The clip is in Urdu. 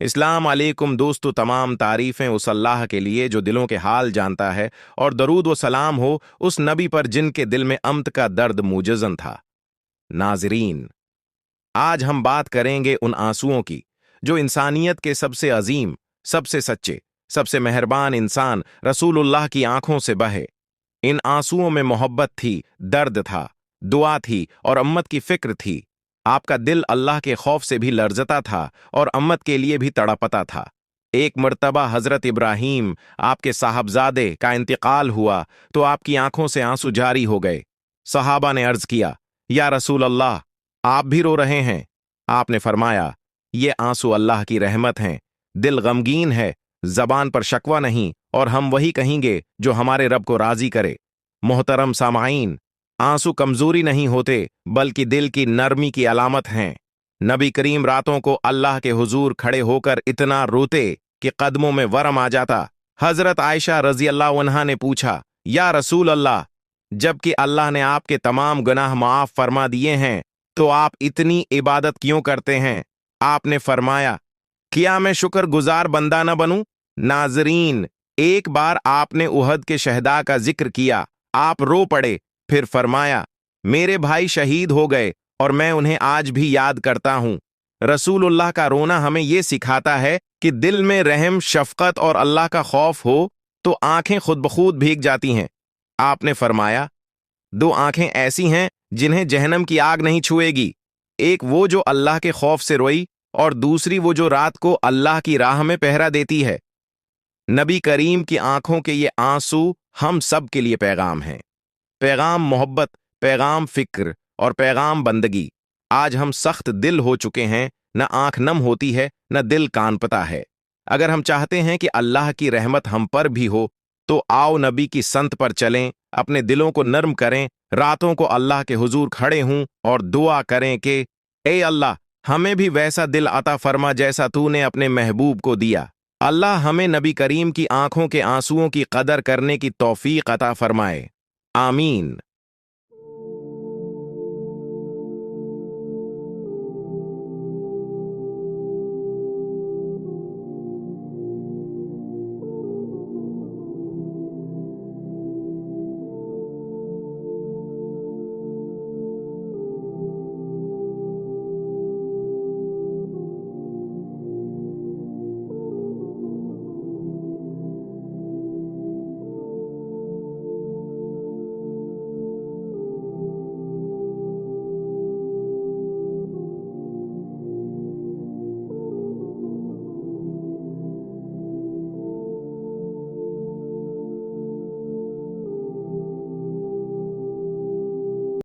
اسلام علیکم دوستو، تمام تعریفیں اس اللہ کے لیے جو دلوں کے حال جانتا ہے، اور درود و سلام ہو اس نبی پر جن کے دل میں امت کا درد موجزن تھا۔ ناظرین، آج ہم بات کریں گے ان آنسوؤں کی جو انسانیت کے سب سے عظیم، سب سے سچے، سب سے مہربان انسان رسول اللہ کی آنکھوں سے بہے۔ ان آنسوؤں میں محبت تھی، درد تھا، دعا تھی اور امت کی فکر تھی۔ آپ کا دل اللہ کے خوف سے بھی لرزتا تھا اور امت کے لیے بھی تڑپتا تھا۔ ایک مرتبہ حضرت ابراہیم، آپ کے صاحبزادے، کا انتقال ہوا تو آپ کی آنکھوں سے آنسو جاری ہو گئے۔ صحابہ نے عرض کیا، یا رسول اللہ، آپ بھی رو رہے ہیں؟ آپ نے فرمایا، یہ آنسو اللہ کی رحمت ہیں، دل غمگین ہے، زبان پر شکوہ نہیں، اور ہم وہی کہیں گے جو ہمارے رب کو راضی کرے۔ محترم سامعین، آنسو کمزوری نہیں ہوتے بلکہ دل کی نرمی کی علامت ہیں۔ نبی کریم راتوں کو اللہ کے حضور کھڑے ہو کر اتنا روتے کہ قدموں میں ورم آ جاتا۔ حضرت عائشہ رضی اللہ عنہا نے پوچھا، یا رسول اللہ، جبکہ اللہ نے آپ کے تمام گناہ معاف فرما دیے ہیں تو آپ اتنی عبادت کیوں کرتے ہیں؟ آپ نے فرمایا، کیا میں شکر گزار بندہ نہ بنوں؟ ناظرین، ایک بار آپ نے احد کے شہداء کا ذکر کیا، آپ رو پڑے، پھر فرمایا، میرے بھائی شہید ہو گئے اور میں انہیں آج بھی یاد کرتا ہوں۔ رسول اللہ کا رونا ہمیں یہ سکھاتا ہے کہ دل میں رحم، شفقت اور اللہ کا خوف ہو تو آنکھیں خود بخود بھیگ جاتی ہیں۔ آپ نے فرمایا، دو آنکھیں ایسی ہیں جنہیں جہنم کی آگ نہیں چھوئے گی، ایک وہ جو اللہ کے خوف سے روئی اور دوسری وہ جو رات کو اللہ کی راہ میں پہرا دیتی ہے۔ نبی کریم کی آنکھوں کے یہ آنسو ہم سب کے لیے پیغام ہیں، پیغام محبت، پیغام فکر اور پیغام بندگی۔ آج ہم سخت دل ہو چکے ہیں، نہ آنکھ نم ہوتی ہے نہ دل کانپتا ہے۔ اگر ہم چاہتے ہیں کہ اللہ کی رحمت ہم پر بھی ہو تو آؤ نبی کی سنت پر چلیں، اپنے دلوں کو نرم کریں، راتوں کو اللہ کے حضور کھڑے ہوں اور دعا کریں کہ اے اللہ، ہمیں بھی ویسا دل عطا فرما جیسا تو نے اپنے محبوب کو دیا۔ اللہ ہمیں نبی کریم کی آنکھوں کے آنسوؤں کی قدر کرنے کی توفیق عطا فرمائے، آمین۔